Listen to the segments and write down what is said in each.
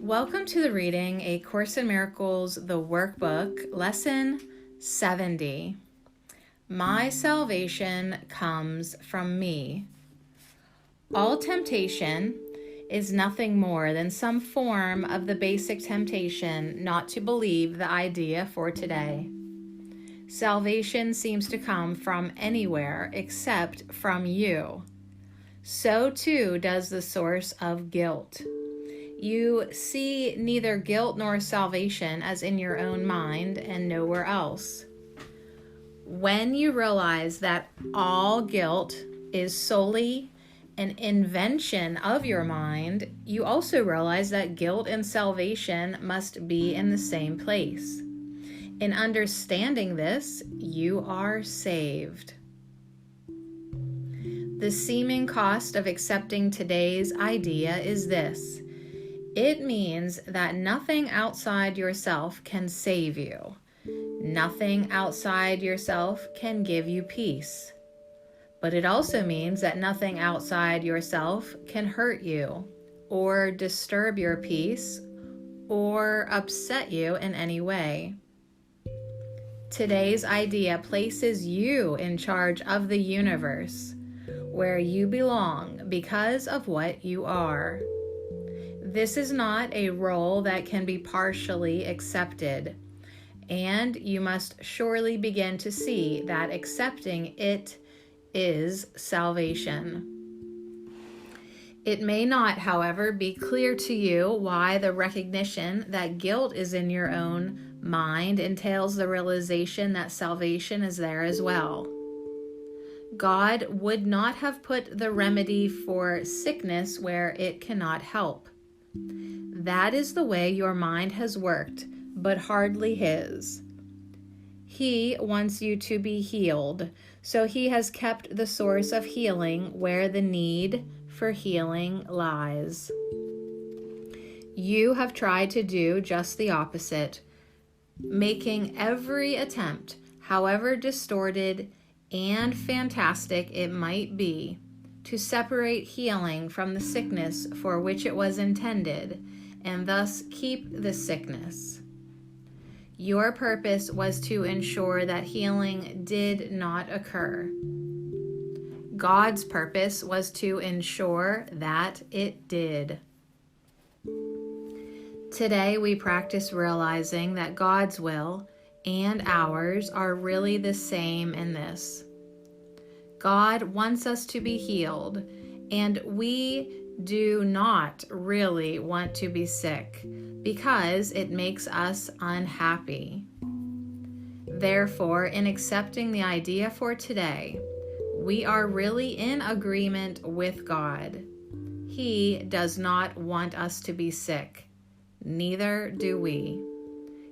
Welcome to the reading, A Course in Miracles, the Workbook, Lesson 70. My salvation comes from me. All temptation is nothing more than some form of the basic temptation not to believe the idea for today. Salvation seems to come from anywhere except from you. So too does the source of guilt. You see neither guilt nor salvation as in your own mind and nowhere else. When you realize that all guilt is solely an invention of your mind, you also realize that guilt and salvation must be in the same place. In understanding this, you are saved. The seeming cost of accepting today's idea is this. It means that nothing outside yourself can save you. Nothing outside yourself can give you peace. But it also means that nothing outside yourself can hurt you, or disturb your peace, or upset you in any way. Today's idea places you in charge of the universe, where you belong because of what you are. This is not a role that can be partially accepted, and you must surely begin to see that accepting it is salvation. It may not, however, be clear to you why the recognition that guilt is in your own mind entails the realization that salvation is there as well. God would not have put the remedy for sickness where it cannot help. That is the way your mind has worked, but hardly His. He wants you to be healed, so He has kept the source of healing where the need for healing lies. You have tried to do just the opposite, making every attempt, however distorted and fantastic it might be, to separate healing from the sickness for which it was intended, and thus keep the sickness. Your purpose was to ensure that healing did not occur. God's purpose was to ensure that it did. Today we practice realizing that God's will and ours are really the same in this. God wants us to be healed, and we do not really want to be sick because it makes us unhappy. Therefore, in accepting the idea for today, we are really in agreement with God. He does not want us to be sick. Neither do we.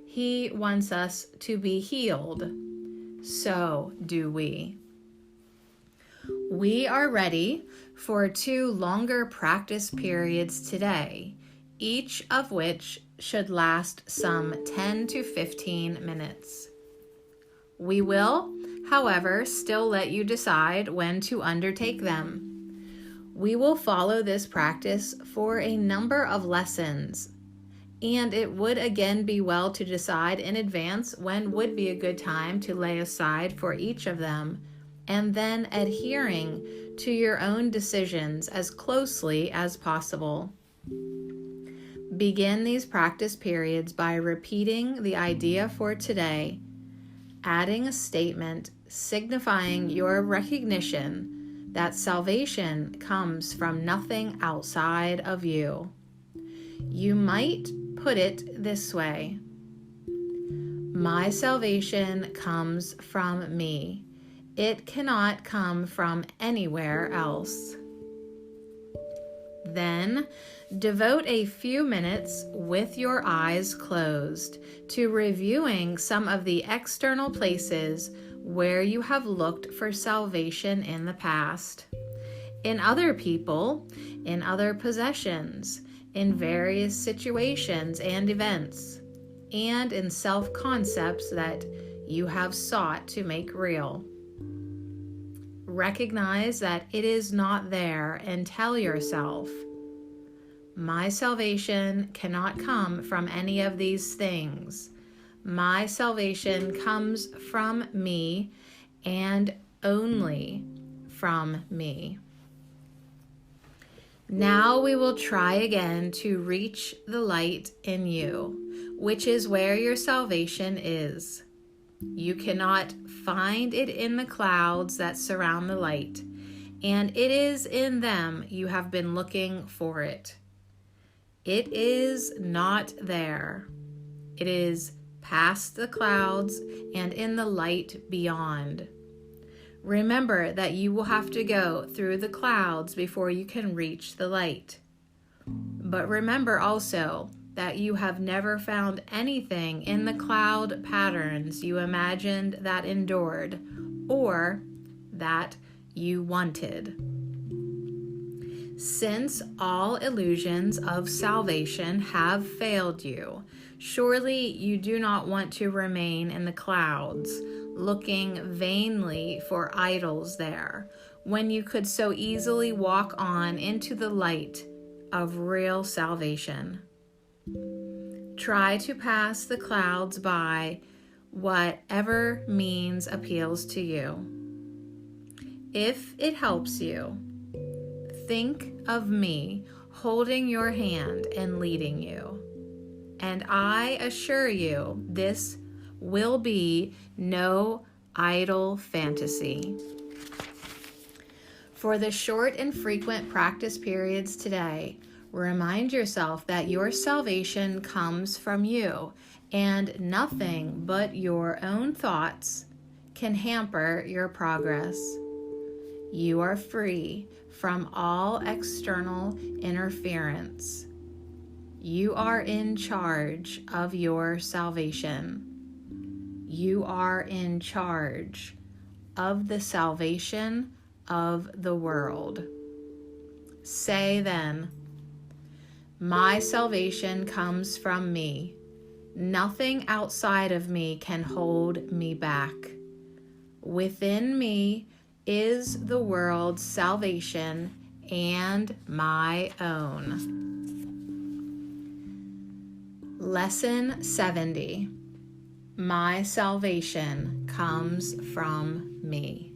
He wants us to be healed. So do we. We are ready for 2 longer practice periods today, each of which should last some 10 to 15 minutes. We will, however, still let you decide when to undertake them. We will follow this practice for a number of lessons, and it would again be well to decide in advance when would be a good time to lay aside for each of them, and then adhering to your own decisions as closely as possible. Begin these practice periods by repeating the idea for today, adding a statement signifying your recognition that salvation comes from nothing outside of you. You might put it this way: my salvation comes from me. It cannot come from anywhere else. Then, devote a few minutes with your eyes closed to reviewing some of the external places where you have looked for salvation in the past. In other people, in other possessions, in various situations and events, and in self-concepts that you have sought to make real. Recognize that it is not there and tell yourself, My salvation cannot come from any of these things. My salvation comes from me and only from me. Now we will try again to reach the light in you, which is where your salvation is. You cannot find it in the clouds that surround the light, and it is in them you have been looking for it. It is not there. It is past the clouds and in the light beyond. Remember that you will have to go through the clouds before you can reach the light. But remember also that you have never found anything in the cloud patterns you imagined that endured or that you wanted. Since all illusions of salvation have failed you, surely you do not want to remain in the clouds, looking vainly for idols there, when you could so easily walk on into the light of real salvation. Try to pass the clouds by whatever means appeals to you. If it helps you, think of me holding your hand and leading you. And I assure you, this will be no idle fantasy. For the short and frequent practice periods today, remind yourself that your salvation comes from you, and nothing but your own thoughts can hamper your progress. You are free from all external interference. You are in charge of your salvation. You are in charge of the salvation of the world. Say then, my salvation comes from me. Nothing outside of me can hold me back. Within me is the world's salvation and my own. Lesson 70. My salvation comes from me.